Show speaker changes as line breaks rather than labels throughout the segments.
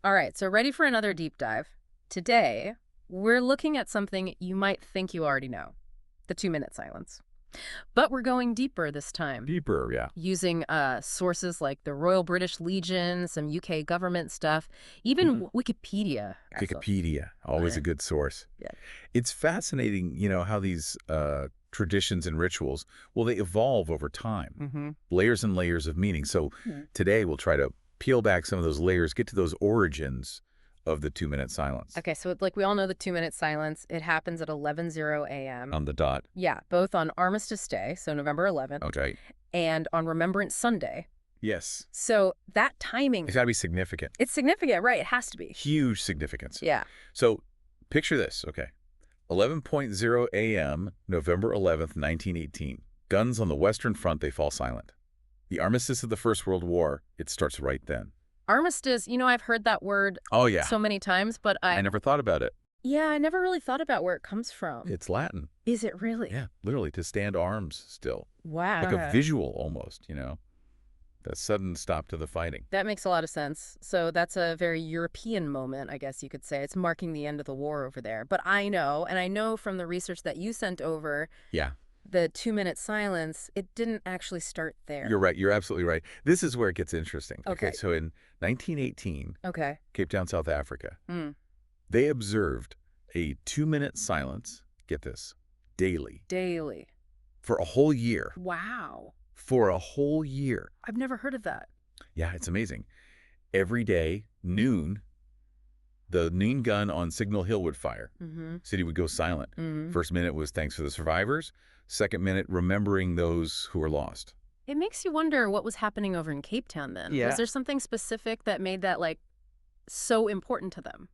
All right, so ready for another deep dive. Today, we're looking at something you might think you already know, the 2-minute silence. But we're going deeper this time,
Deeper, yeah.
using sources like the Royal British Legion, some UK government stuff, even
Mhm.
Wikipedia.
Wikipedia, always a
Okay.
good source.
Yeah.
It's fascinating, how these traditions and rituals, well, they evolve over time,
Mm-hmm.
layers and layers of meaning. So today we'll try to peel back some of those layers, get to those origins of the 2-minute silence
Okay, so like we all know the 2-minute silence, it happens at 11:00 a.m.
on the dot.
Yeah, both on Armistice Day, so November 11th,
Okay.
and on Remembrance Sunday.
Yes.
So that
It's
timing,
got to be significant.
it's significant, right? It has to be.
Huge significance.
Yeah.
So picture this, okay. 11:00 a.m., November 11th, 1918. Guns on the Western Front, they fall silent. The armistice of the First World War, it starts right then.
Armistice, I've heard that word
Oh, yeah.
so many times, but
I never thought about it.
yeah, I never really thought about where it comes from.
It's Latin.
Is it really?
Yeah, literally, to stand arms still.
Wow.
Like a visual almost, that sudden stop to the fighting.
That makes a lot of sense. So that's a very European moment, I guess you could say. It's marking the end of the war over there. But I know, and I know from the research that you sent over,
Yeah,
the 2-minute silence, it didn't actually start there.
you're right. You're absolutely right. This is where it gets interesting.
Okay.
So in 1918,
Okay.
Cape Town, South Africa,
Mm.
they observed a 2-minute silence, get this, daily,
Daily.
for a whole year.
Wow.
For a whole year.
I've never heard of that.
Yeah, it's amazing. Every day, noon, the noon gun on Signal Hill would fire.
Mm-hmm.
City would go silent.
Mm-hmm.
First minute was thanks for the survivors. Second minute, remembering those who were lost.
It makes you wonder what was happening over in Cape Town then.
Yeah.
Was there something specific that made that, like, so important to them?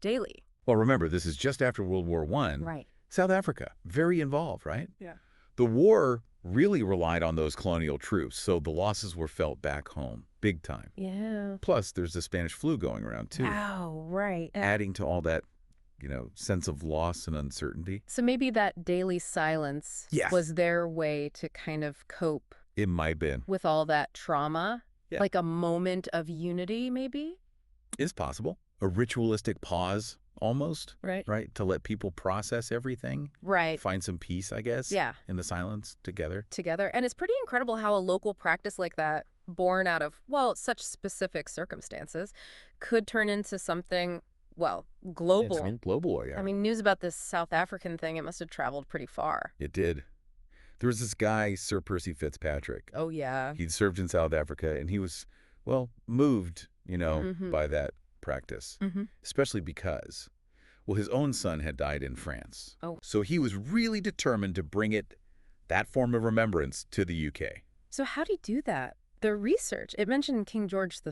Daily.
Well, remember, this is just after World War I.
Right.
South Africa, very involved, right?
Yeah.
The war really relied on those colonial troops, so the losses were felt back home, big time.
Yeah.
Plus, there's the Spanish flu going around, too,
Oh, right.
adding to all that, sense of loss and uncertainty.
So maybe that daily silence
Yes.
was their way to kind of cope
It might have been.
with all that trauma.
Yeah.
Like a moment of unity, maybe?
Is possible. A ritualistic pause, almost,
Right.
right? To let people process everything.
Right.
Find some peace, I guess.
Yeah.
In the silence together.
Together. And it's pretty incredible how a local practice like that, born out of, well, such specific circumstances, could turn into something, well, global.
Global, yeah.
I mean, news about this South African thing, it must have traveled pretty far.
It did. There was this guy, Sir Percy Fitzpatrick.
Oh, yeah.
He'd served in South Africa, and he was, well, moved,
Mhm.
by that practice.
Mhm.
Especially because, well, his own son had died in France.
Oh.
So he was really determined to bring that form of remembrance, to the UK.
So how do you do that? The research, it mentioned King George V.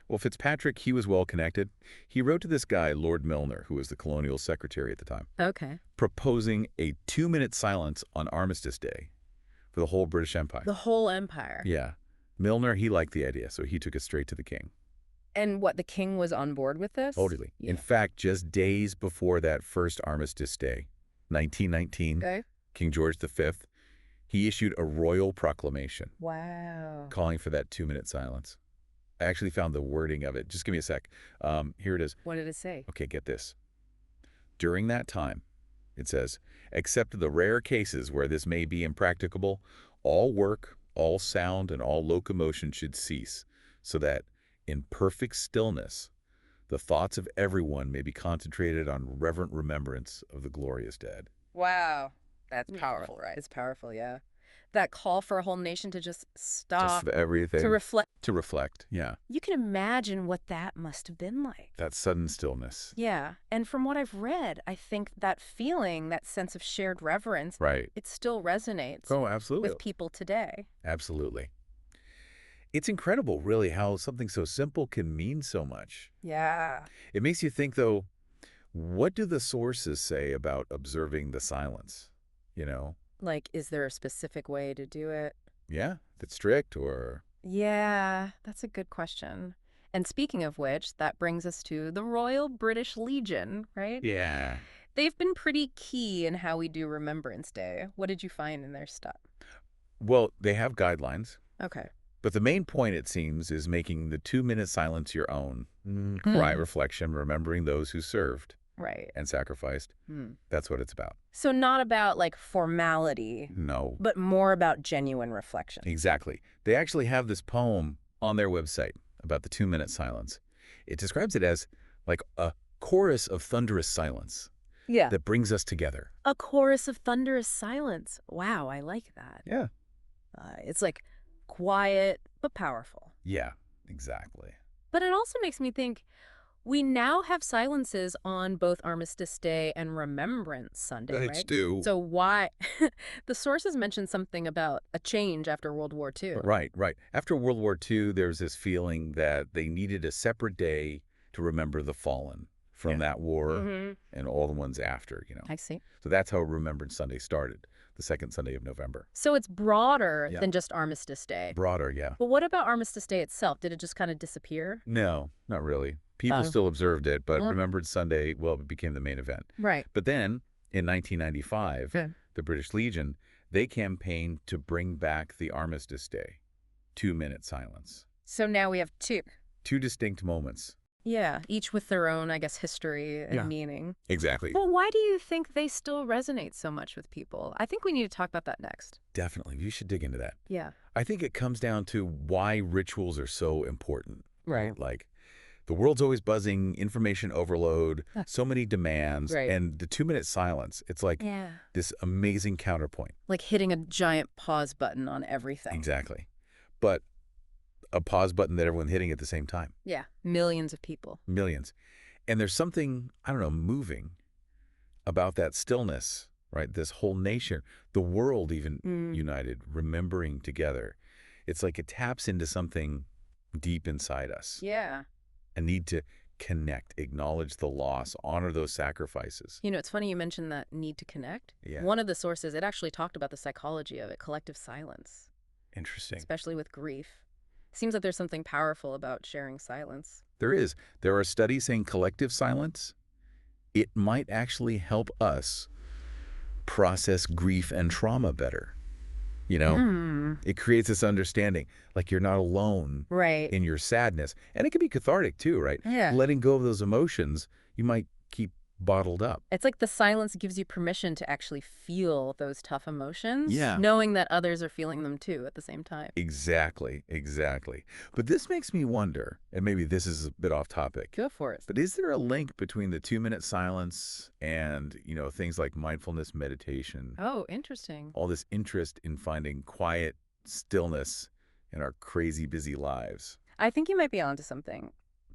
Well, Fitzpatrick, he was well connected. He wrote to this guy, Lord Milner, who was the colonial secretary at the time,
Okay.
proposing a 2-minute silence on Armistice Day for the whole British Empire.
The whole empire.
Yeah. Milner, he liked the idea, so he took it straight to the king.
And what, the king was on board with this?
Totally.
Yeah.
In fact, just days before that first Armistice Day, 1919,
Okay.
King George V, he issued a royal proclamation
Wow.
calling for that 2-minute silence. I actually found the wording of it. Just give me a sec. Here it is.
What did it say?
Okay, get this. During that time, it says, except the rare cases where this may be impracticable, all work, all sound, and all locomotion should cease, so that, in perfect stillness, the thoughts of everyone may be concentrated on reverent remembrance of the glorious dead.
Wow. That's powerful, right? It's powerful, yeah. That call for a whole nation to just stop,
Just everything.
to reflect.
To reflect, yeah.
You can imagine what that must have been like.
That sudden stillness.
Yeah. And from what I've read, I think that feeling, that sense of shared reverence,
Right.
it still resonates
Oh, absolutely.
with people today.
Absolutely. It's incredible, really, how something so simple can mean so much.
Yeah.
It makes you think, though, what do the sources say about observing the silence?
Like, is there a specific way to do it?
Yeah, that's strict or...
Yeah, that's a good question. And speaking of which, that brings us to the Royal British Legion, right?
Yeah.
They've been pretty key in how we do Remembrance Day. What did you find in their stuff?
Well, they have guidelines.
Okay.
But the main point, it seems, is making the 2-minute silence your own. Quiet reflection, remembering those who served
Right.
and sacrificed. That's what it's about.
So not about like formality,
No,
but more about genuine reflection.
exactly. They actually have this poem on their website about the 2-minute silence. It describes it as like a chorus of thunderous silence
Yeah.
that brings us together.
A chorus of thunderous silence. Wow, I like that.
Yeah.
It's like quiet but powerful.
Yeah, exactly.
But it also makes me think we now have silences on both Armistice Day and Remembrance Sunday, right?
do.
So why? The sources mention something about a change after World War II.
Right, right. After World War II, there's this feeling that they needed a separate day to remember the fallen from that war and all the ones after,
I see.
So that's how Remembrance Sunday started, the second Sunday of November.
So it's broader
Yeah.
than just Armistice Day.
Broader, yeah.
But what about Armistice Day itself? Did it just kind of disappear?
No, not really. People
Oh.
still observed it, but
Yeah.
Remembrance Sunday, well, it became the main event.
Right.
But then, in 1995, the British Legion, they campaigned to bring back the Armistice Day, 2-minute silence.
So now we have two.
Two distinct moments.
Yeah, each with their own, I guess, history and meaning.
Exactly.
Well, why do you think they still resonate so much with people? I think we need to talk about that next.
Definitely. You should dig into that.
Yeah.
I think it comes down to why rituals are so important.
Right.
Like, the world's always buzzing, information overload, so many demands,
Right.
and the 2-minute silence, it's like
Yeah.
this amazing counterpoint.
Like hitting a giant pause button on everything.
Exactly. But a pause button that everyone's hitting at the same time.
Yeah. Millions of people.
Millions. And there's something, I don't know, moving about that stillness, right? This whole nation, the world even united, remembering together. It's like it taps into something deep inside us.
Yeah.
A need to connect, acknowledge the loss, honor those sacrifices.
You know, it's funny you mentioned that need to connect.
Yeah.
One of the sources, it actually talked about the psychology of it, collective silence,
Interesting.
especially with grief. Seems like there's something powerful about sharing silence.
There is. There are studies saying collective silence, it might actually help us process grief and trauma better. You know, it creates this understanding, like you're not alone
Right.
in your sadness. And it can be cathartic too, right?
Yeah.
Letting go of those emotions you might keep bottled up.
It's like the silence gives you permission to actually feel those tough emotions,
Yeah.
knowing that others are feeling them too at the same time.
Exactly, exactly. But this makes me wonder, and maybe this is a bit off topic,
Go for it.
but is there a link between the 2-minute silence and, things like mindfulness meditation?
Oh, interesting.
All this interest in finding quiet stillness in our crazy busy lives.
I think you might be onto something.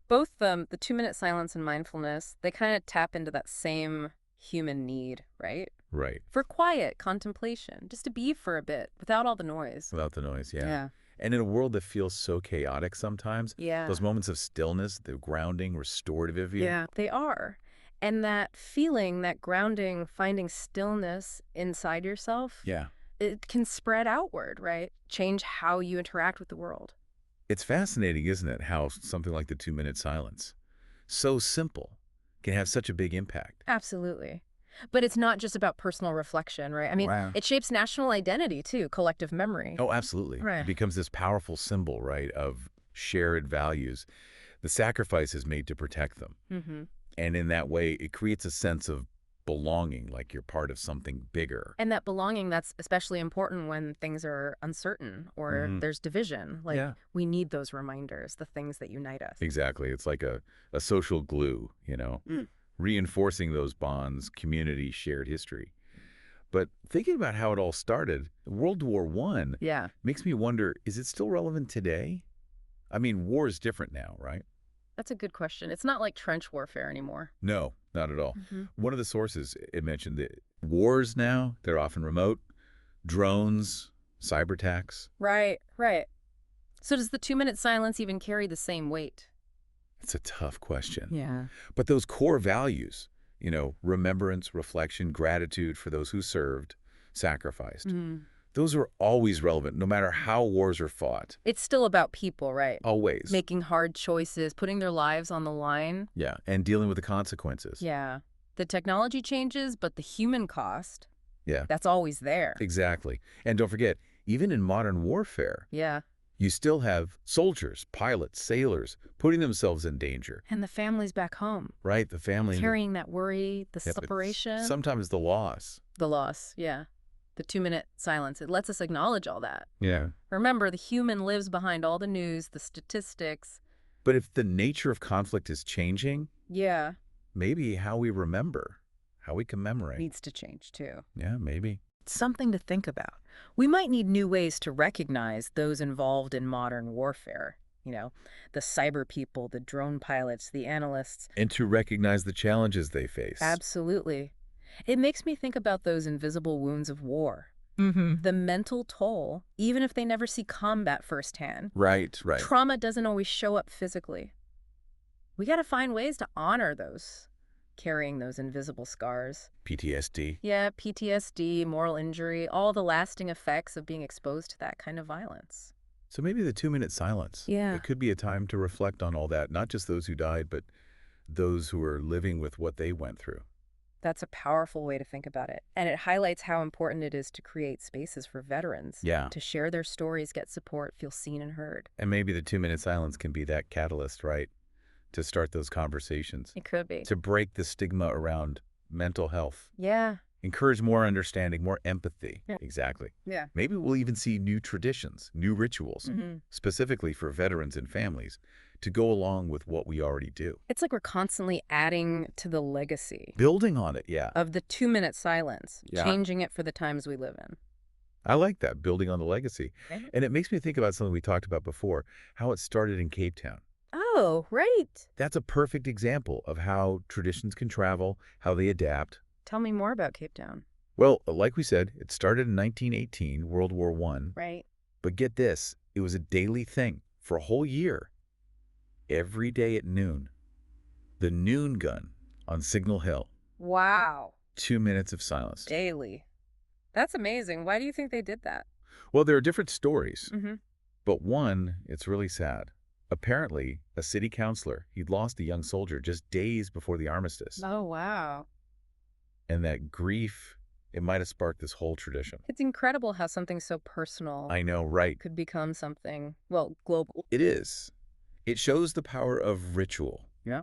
Both the 2-minute silence and mindfulness, they kind of tap into that same human need, right?
Right.
For quiet contemplation, just to be for a bit without all the noise.
Without the noise, yeah.
Yeah.
And in a world that feels so chaotic sometimes,
Yeah.
those moments of stillness, the grounding, restorative of you.
Yeah, they are. And that feeling, that grounding, finding stillness inside yourself,
Yeah.
it can spread outward, right? Change how you interact with the world.
It's fascinating, isn't it, how something like the 2-minute silence, so simple, can have such a big impact.
Absolutely. But it's not just about personal reflection, right? I mean,
Wow.
it shapes national identity too, collective memory.
Oh, absolutely.
Right.
It becomes this powerful symbol, right, of shared values, the sacrifices made to protect them.
Mm-hmm.
And in that way, it creates a sense of belonging, like you're part of something bigger.
And that belonging, that's especially important when things are uncertain or there's division. Like,
Yeah.
we need those reminders, the things that unite us.
Exactly. It's like a social glue, reinforcing those bonds, community, shared history. But thinking about how it all started, World War I
Yeah.
makes me wonder, is it still relevant today? I mean, war is different now, right?
That's a good question. It's not like trench warfare anymore.
No, not at all.
Mm-hmm.
One of the sources, it mentioned that wars now, they're often remote, drones, cyber attacks.
Right, right. So does the 2-minute silence even carry the same weight?
It's a tough question.
Yeah.
But those core values, remembrance, reflection, gratitude for those who served, sacrificed, those are always relevant, no matter how wars are fought.
It's still about people, right?
Always.
Making hard choices, putting their lives on the line.
Yeah, and dealing with the consequences.
Yeah. The technology changes, but the human cost,
Yeah,
that's always there.
exactly. And don't forget, even in modern warfare,
Yeah.
You still have soldiers, pilots, sailors putting themselves in danger,
And the families back home,
right? The family,
carrying that worry, the
yeah, but
separation,
sometimes the loss.
the loss, yeah. The 2-minute silence, it lets us acknowledge all that.
Yeah.
Remember, the human lives behind all the news, the statistics.
But if the nature of conflict is changing,
Yeah.
maybe how we remember, how we commemorate.
Needs to change, too.
Yeah, maybe.
Something to think about. We might need new ways to recognize those involved in modern warfare. The cyber people, the drone pilots, the analysts.
And to recognize the challenges they face.
Absolutely. It makes me think about those invisible wounds of war. The mental toll, even if they never see combat firsthand.
Right.
Trauma doesn't always show up physically. We got to find ways to honor those, carrying those invisible scars.
PTSD.
Yeah, PTSD, moral injury, all the lasting effects of being exposed to that kind of violence.
So maybe the 2-minute silence.
Yeah.
It could be a time to reflect on all that, not just those who died, but those who are living with what they went through.
That's a powerful way to think about it. And it highlights how important it is to create spaces for veterans.
Yeah.
To share their stories, get support, feel seen and heard.
And maybe the 2-minute silence can be that catalyst, right? To start those conversations.
It could be.
To break the stigma around mental health.
Yeah.
Encourage more understanding, more empathy.
Yeah.
Exactly.
Yeah.
Maybe we'll even see new traditions, new rituals,
Mm-hmm.
specifically for veterans and families, to go along with what we already do.
It's like we're constantly adding to the legacy
Building on it, yeah.
of the 2-minute silence,
Yeah.
changing it for the times we live in.
I like that, building on the legacy.
Right.
And it makes me think about something we talked about before, how it started in Cape Town.
Oh, right.
That's a perfect example of how traditions can travel, how they adapt.
Tell me more about Cape Town.
Well, like we said, it started in 1918, World War I.
Right.
But get this, it was a daily thing for a whole year. Every day at noon, the noon gun on Signal Hill,
Wow.
2 minutes of silence.
Daily. That's amazing. Why do you think they did that?
Well, there are different stories,
Mm-hmm.
but one, it's really sad. Apparently, a city councilor, he'd lost a young soldier just days before the armistice.
Oh, wow.
And that grief, it might have sparked this whole tradition.
It's incredible how something so personal
I know, right?
could become something, well, global.
It is. It shows the power of ritual.
Yeah.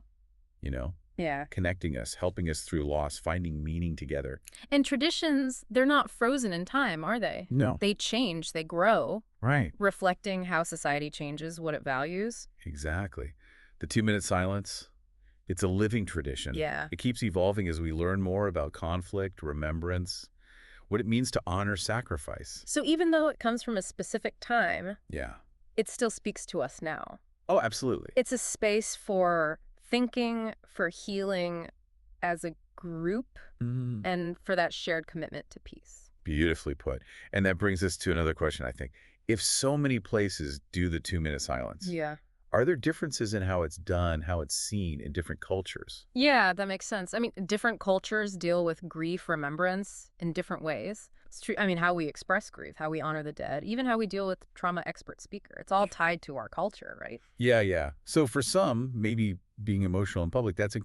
You know,
Yeah.
connecting us, helping us through loss, finding meaning together.
And traditions, they're not frozen in time, are they?
No.
They change, they grow,
Right.
reflecting how society changes, what it values.
Exactly. The 2-minute silence, it's a living tradition.
Yeah.
It keeps evolving as we learn more about conflict, remembrance, what it means to honor sacrifice.
So even though it comes from a specific time,
Yeah.
it still speaks to us now.
Oh, absolutely.
It's a space for thinking, for healing as a group, and for that shared commitment to peace.
Beautifully put. And that brings us to another question, I think. If so many places do the 2-minute silence,
Yeah.
are there differences in how it's done, how it's seen in different cultures?
Yeah, that makes sense. I mean, different cultures deal with grief, remembrance in different ways. It's true. I mean, how we express grief, how we honor the dead, even how we deal with trauma expert speaker. It's all tied to our culture, right?
Yeah. So for some, maybe being emotional in public, that's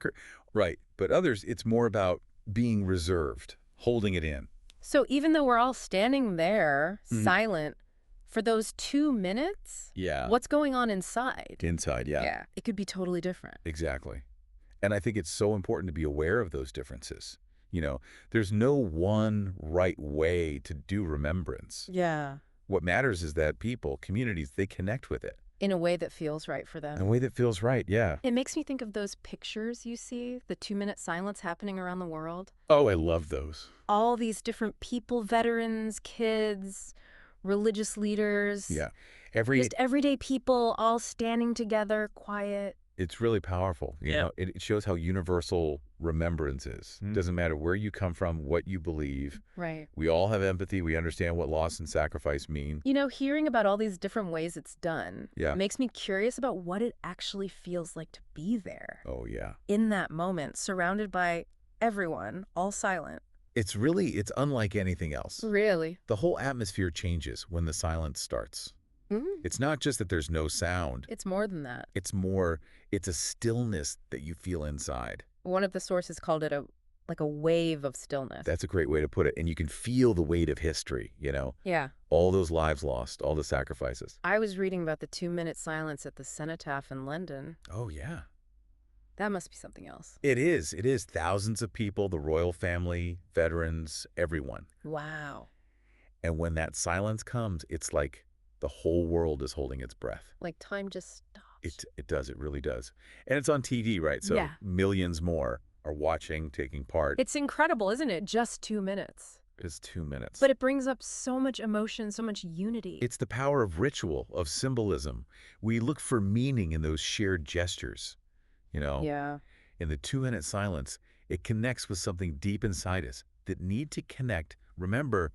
right. But others, it's more about being reserved, holding it in.
So even though we're all standing there,
Mhm.
silent, for those 2 minutes,
Yeah.
what's going on inside?
Inside, yeah.
Yeah, it could be totally different.
Exactly. And I think it's so important to be aware of those differences. You know, there's no one right way to do remembrance.
Yeah.
What matters is that people, communities, they connect with it
In a way that feels right for
in a
them.
way that feels right, yeah.
It makes me think of those pictures you see, the 2-minute silence happening around the world.
Oh, I love those.
All these different people, veterans, kids, religious leaders.
Yeah.
Just everyday people all standing together, quiet.
It's really powerful. You
Yeah.
know, it shows how universal remembrance is. Doesn't matter where you come from, what you believe.
Right.
We all have empathy. We understand what loss and sacrifice mean.
Hearing about all these different ways it's done
Yeah.
makes me curious about what it actually feels like to be there
Oh, yeah.
in that moment, surrounded by everyone, all silent.
It's unlike anything else.
Really?
The whole atmosphere changes when the silence starts. It's not just that there's no sound.
It's more than that.
It's a stillness that you feel inside.
One of the sources called it a like a wave of stillness.
That's a great way to put it. And you can feel the weight of history,
Yeah.
all those lives lost, all the sacrifices.
I was reading about the 2-minute silence at the cenotaph in London.
Oh, yeah.
That must be something else.
It is. It is. Thousands of people, the royal family, veterans, everyone.
Wow.
And when that silence comes, it's like the whole world is holding its breath.
Like time just stops.
It does. It really does. And it's on TV, right? So
Yeah.
millions more are watching, taking part.
It's incredible, isn't it? Just 2 minutes.
It's 2 minutes.
But it brings up so much emotion, so much unity.
It's the power of ritual, of symbolism. We look for meaning in those shared gestures.
Yeah.
In the 2-minute silence, it connects with something deep inside us that need to connect. Remember,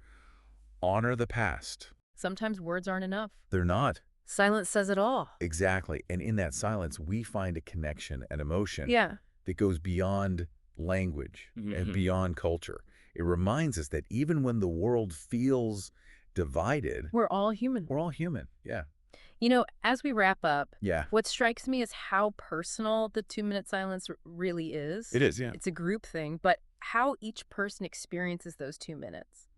honor the past.
Sometimes words aren't enough.
They're not.
Silence says it all.
Exactly. And in that silence, we find a connection and emotion
Yeah.
that goes beyond language and beyond culture. It reminds us that even when the world feels divided,
We're all human.
we're all human. Yeah.
As we wrap up,
Yeah.
what strikes me is how personal the 2-minute silence really is.
It is, yeah.
It's a group thing, but how each person experiences those 2 minutes.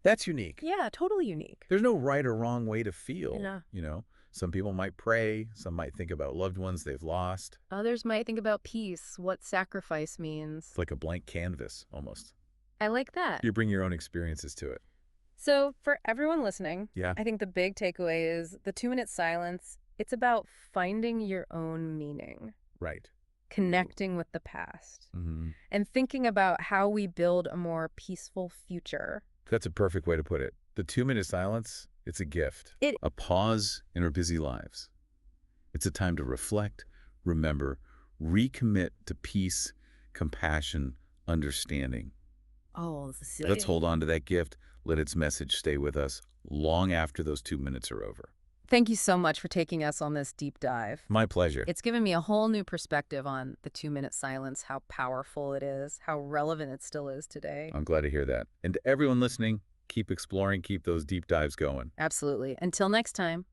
That's unique.
Yeah, totally unique.
There's no right or wrong way to feel.
Yeah.
Some people might pray. Some might think about loved ones they've lost.
Others might think about peace, what sacrifice means.
It's like a blank canvas, almost.
I like that.
You bring your own experiences to it.
So for everyone listening,
Yeah.
I think the big takeaway is the 2-minute silence. It's about finding your own meaning,
Right.
connecting with the past,
Mm-hmm.
and thinking about how we build a more peaceful future.
That's a perfect way to put it. The 2-minute silence, it's a gift. A pause in our busy lives. It's a time to reflect, remember, recommit to peace, compassion, understanding.
Oh,
Let's hold on to that gift. Let its message stay with us long after those 2 minutes are over.
Thank you so much for taking us on this deep dive.
My pleasure.
It's given me a whole new perspective on the 2-minute silence, how powerful it is, how relevant it still is today.
I'm glad to hear that. And to everyone listening, keep exploring, keep those deep dives going.
Absolutely. Until next time.